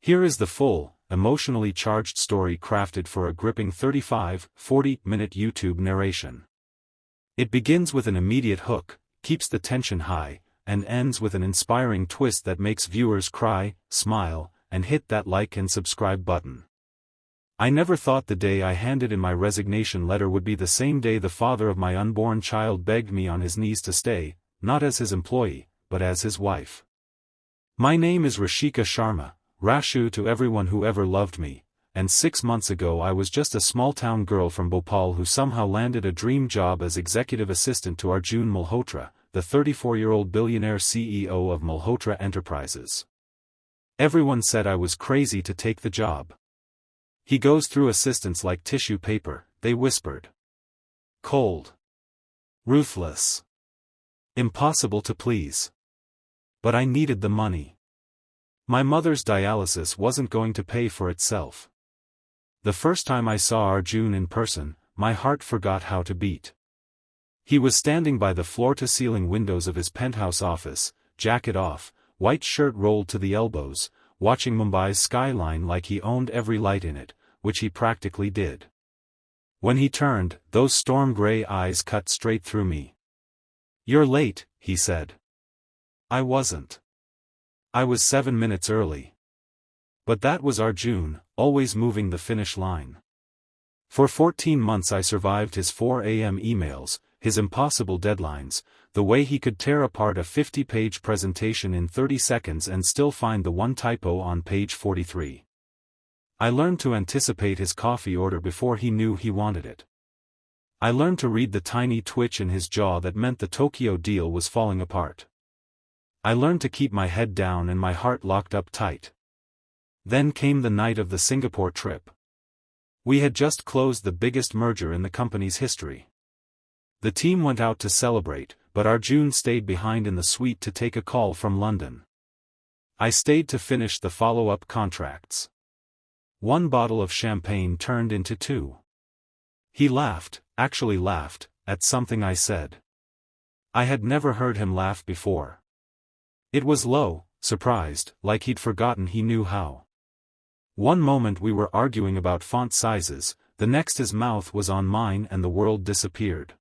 Here is the full, emotionally charged story crafted for a gripping 35-40-minute YouTube narration. It begins with an immediate hook, keeps the tension high, and ends with an inspiring twist that makes viewers cry, smile, and hit that like and subscribe button. I never thought the day I handed in my resignation letter would be the same day the father of my unborn child begged me on his knees to stay, not as his employee, but as his wife. My name is Rashika Sharma, Rashu to everyone who ever loved me, and 6 months ago I was just a small-town girl from Bhopal who somehow landed a dream job as executive assistant to Arjun Malhotra, the 34-year-old billionaire CEO of Malhotra Enterprises. Everyone said I was crazy to take the job. He goes through assistants like tissue paper, they whispered. Cold. Ruthless. Impossible to please. But I needed the money. My mother's dialysis wasn't going to pay for itself. The first time I saw Arjun in person, my heart forgot how to beat. He was standing by the floor-to-ceiling windows of his penthouse office, jacket off, white shirt rolled to the elbows, watching Mumbai's skyline like he owned every light in it, which he practically did. When he turned, those storm-gray eyes cut straight through me. "You're late," he said. I wasn't. I was 7 minutes early. But that was Arjun, always moving the finish line. For 14 months I survived his 4 a.m. emails, his impossible deadlines, the way he could tear apart a 50-page presentation in 30 seconds and still find the one typo on page 43. I learned to anticipate his coffee order before he knew he wanted it. I learned to read the tiny twitch in his jaw that meant the Tokyo deal was falling apart. I learned to keep my head down and my heart locked up tight. Then came the night of the Singapore trip. We had just closed the biggest merger in the company's history. The team went out to celebrate, but Arjun stayed behind in the suite to take a call from London. I stayed to finish the follow-up contracts. 1 bottle of champagne turned into 2. He laughed, actually laughed, at something I said. I had never heard him laugh before. It was low, surprised, like he'd forgotten he knew how. One moment we were arguing about font sizes, the next his mouth was on mine and the world disappeared.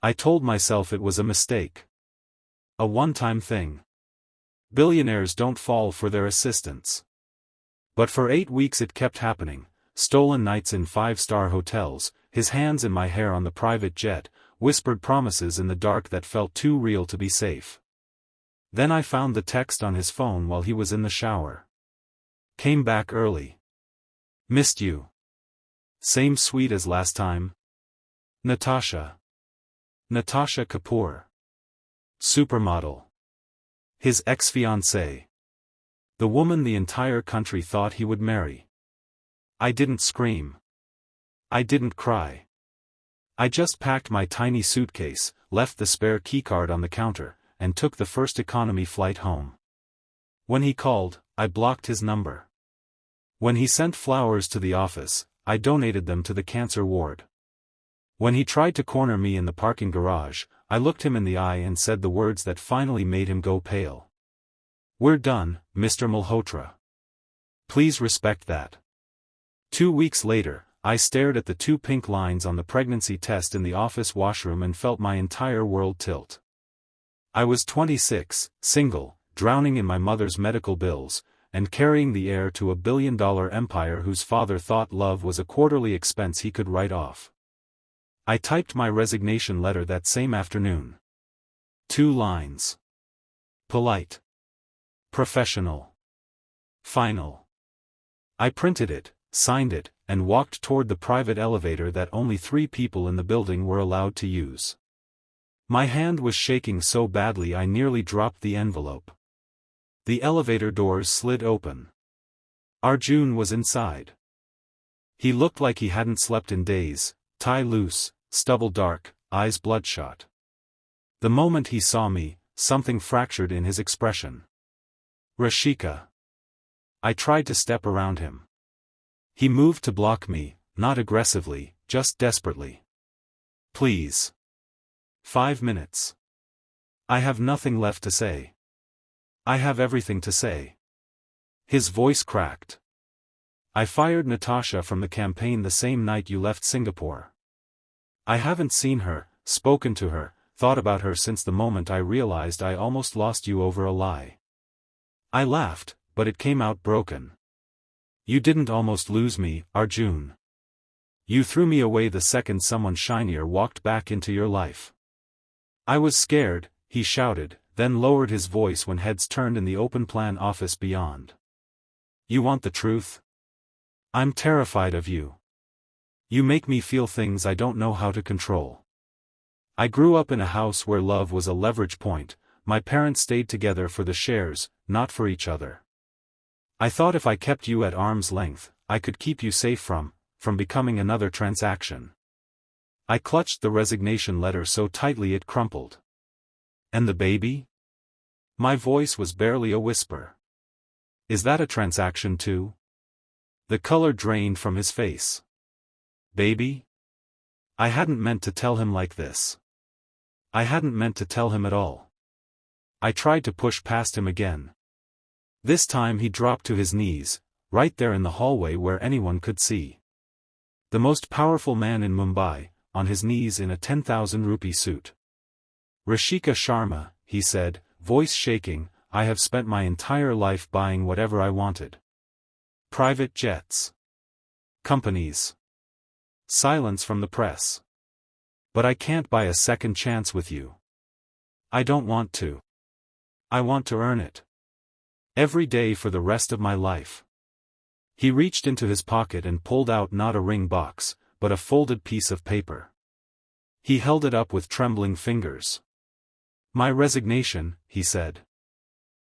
I told myself it was a mistake. A one-time thing. Billionaires don't fall for their assistants. But for 8 weeks it kept happening, stolen nights in 5-star hotels, his hands in my hair on the private jet, whispered promises in the dark that felt too real to be safe. Then I found the text on his phone while he was in the shower. Came back early. Missed you. Same sweet as last time. Natasha. Natasha Kapoor. Supermodel. His ex-fiancée. The woman the entire country thought he would marry. I didn't scream. I didn't cry. I just packed my tiny suitcase, left the spare keycard on the counter, and took the first economy flight home. When he called, I blocked his number. When he sent flowers to the office, I donated them to the cancer ward. When he tried to corner me in the parking garage, I looked him in the eye and said the words that finally made him go pale. "We're done, Mr. Malhotra. Please respect that." 2 weeks later, I stared at the 2 pink lines on the pregnancy test in the office washroom and felt my entire world tilt. I was 26, single, drowning in my mother's medical bills, and carrying the heir to a billion-dollar empire whose father thought love was a quarterly expense he could write off. I typed my resignation letter that same afternoon. 2 lines. Polite. Professional. Final. I printed it, signed it, and walked toward the private elevator that only 3 people in the building were allowed to use. My hand was shaking so badly I nearly dropped the envelope. The elevator doors slid open. Arjun was inside. He looked like he hadn't slept in days, tie loose, stubble dark, eyes bloodshot. The moment he saw me, something fractured in his expression. "Rashika." I tried to step around him. He moved to block me, not aggressively, just desperately. "Please. 5 minutes. I have nothing left to say." "I have everything to say." His voice cracked. I fired Natasha from the campaign the same night you left Singapore. I haven't seen her, spoken to her, thought about her since the moment I realized I almost lost you over a lie. I laughed, but it came out broken. You didn't almost lose me, Arjun. You threw me away the second someone shinier walked back into your life. I was scared, he shouted, then lowered his voice when heads turned in the open-plan office beyond. You want the truth? I'm terrified of you. You make me feel things I don't know how to control. I grew up in a house where love was a leverage point. My parents stayed together for the shares, not for each other. I thought if I kept you at arm's length, I could keep you safe from becoming another transaction. I clutched the resignation letter so tightly it crumpled. And the baby? My voice was barely a whisper. Is that a transaction too? The color drained from his face. Baby? I hadn't meant to tell him like this. I hadn't meant to tell him at all. I tried to push past him again. This time he dropped to his knees, right there in the hallway where anyone could see. The most powerful man in Mumbai, on his knees in a 10,000 rupee suit. Rashika Sharma, he said, voice shaking, I have spent my entire life buying whatever I wanted. Private jets. Companies. Silence from the press. But I can't buy a second chance with you. I don't want to. I want to earn it. Every day for the rest of my life. He reached into his pocket and pulled out not a ring box, but a folded piece of paper. He held it up with trembling fingers. My resignation, he said.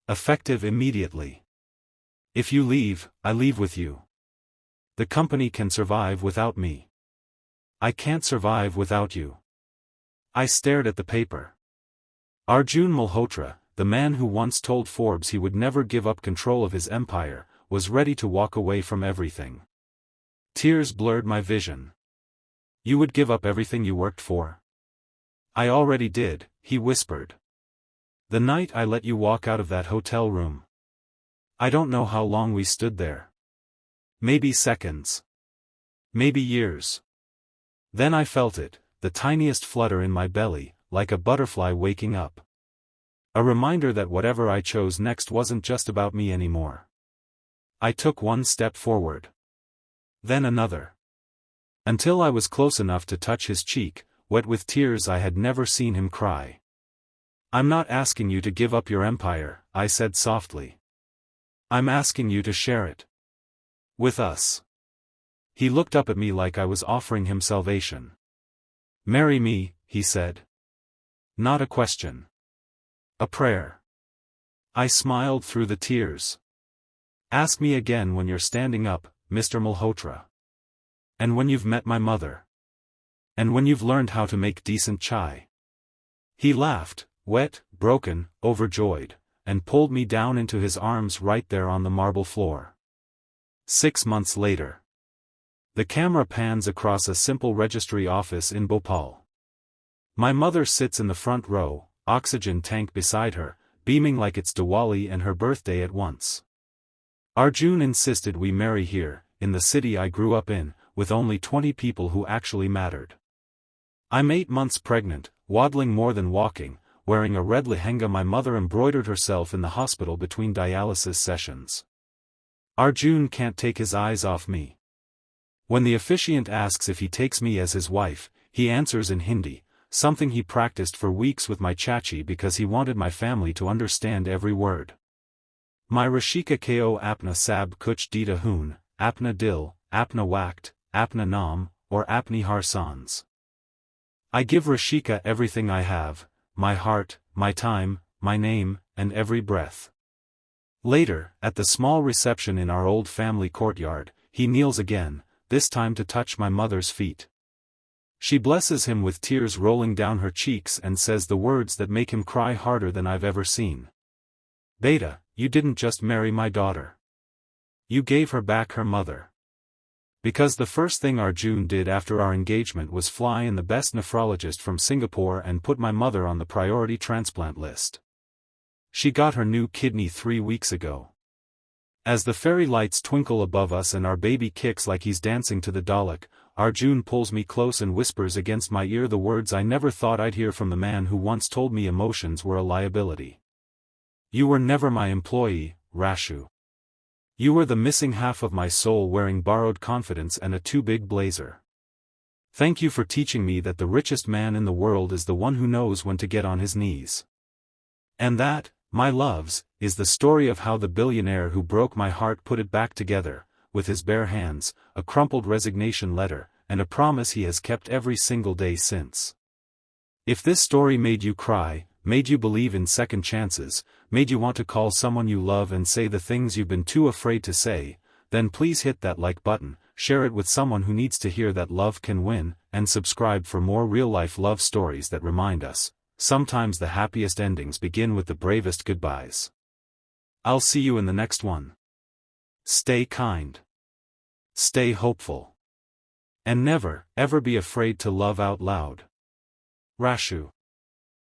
Effective immediately. If you leave, I leave with you. The company can survive without me. I can't survive without you. I stared at the paper. Arjun Malhotra, the man who once told Forbes he would never give up control of his empire, was ready to walk away from everything. Tears blurred my vision. You would give up everything you worked for? I already did, he whispered. The night I let you walk out of that hotel room. I don't know how long we stood there. Maybe seconds. Maybe years. Then I felt it, the tiniest flutter in my belly, like a butterfly waking up. A reminder that whatever I chose next wasn't just about me anymore. I took one step forward. Then another. Until I was close enough to touch his cheek, wet with tears I had never seen him cry. I'm not asking you to give up your empire, I said softly. I'm asking you to share it. With us. He looked up at me like I was offering him salvation. Marry me, he said. Not a question. A prayer. I smiled through the tears. Ask me again when you're standing up, Mr. Malhotra. And when you've met my mother. And when you've learned how to make decent chai. He laughed, wet, broken, overjoyed, and pulled me down into his arms right there on the marble floor. 6 months later. The camera pans across a simple registry office in Bhopal. My mother sits in the front row, oxygen tank beside her, beaming like it's Diwali and her birthday at once. Arjun insisted we marry here, in the city I grew up in, with only 20 people who actually mattered. I'm 8 months pregnant, waddling more than walking, wearing a red lehenga my mother embroidered herself in the hospital between dialysis sessions. Arjun can't take his eyes off me. When the officiant asks if he takes me as his wife, he answers in Hindi, something he practiced for weeks with my chachi because he wanted my family to understand every word. My Rashika ko apna sab kuch dita hoon, apna dil, apna waqt, apna naam, or apni har sans. I give Rashika everything I have, my heart, my time, my name, and every breath. Later, at the small reception in our old family courtyard, he kneels again, this time to touch my mother's feet. She blesses him with tears rolling down her cheeks and says the words that make him cry harder than I've ever seen. Beta, you didn't just marry my daughter. You gave her back her mother. Because the first thing Arjun did after our engagement was fly in the best nephrologist from Singapore and put my mother on the priority transplant list. She got her new kidney 3 weeks ago. As the fairy lights twinkle above us and our baby kicks like he's dancing to the Dalek, Arjun pulls me close and whispers against my ear the words I never thought I'd hear from the man who once told me emotions were a liability. You were never my employee, Rashu. You were the missing half of my soul wearing borrowed confidence and a too big blazer. Thank you for teaching me that the richest man in the world is the one who knows when to get on his knees. And that, my loves, is the story of how the billionaire who broke my heart put it back together, with his bare hands, a crumpled resignation letter, and a promise he has kept every single day since. If this story made you cry, made you believe in second chances, made you want to call someone you love and say the things you've been too afraid to say, then please hit that like button, share it with someone who needs to hear that love can win, and subscribe for more real-life love stories that remind us, sometimes the happiest endings begin with the bravest goodbyes. I'll see you in the next one. Stay kind. Stay hopeful. And never, ever be afraid to love out loud. Rashu.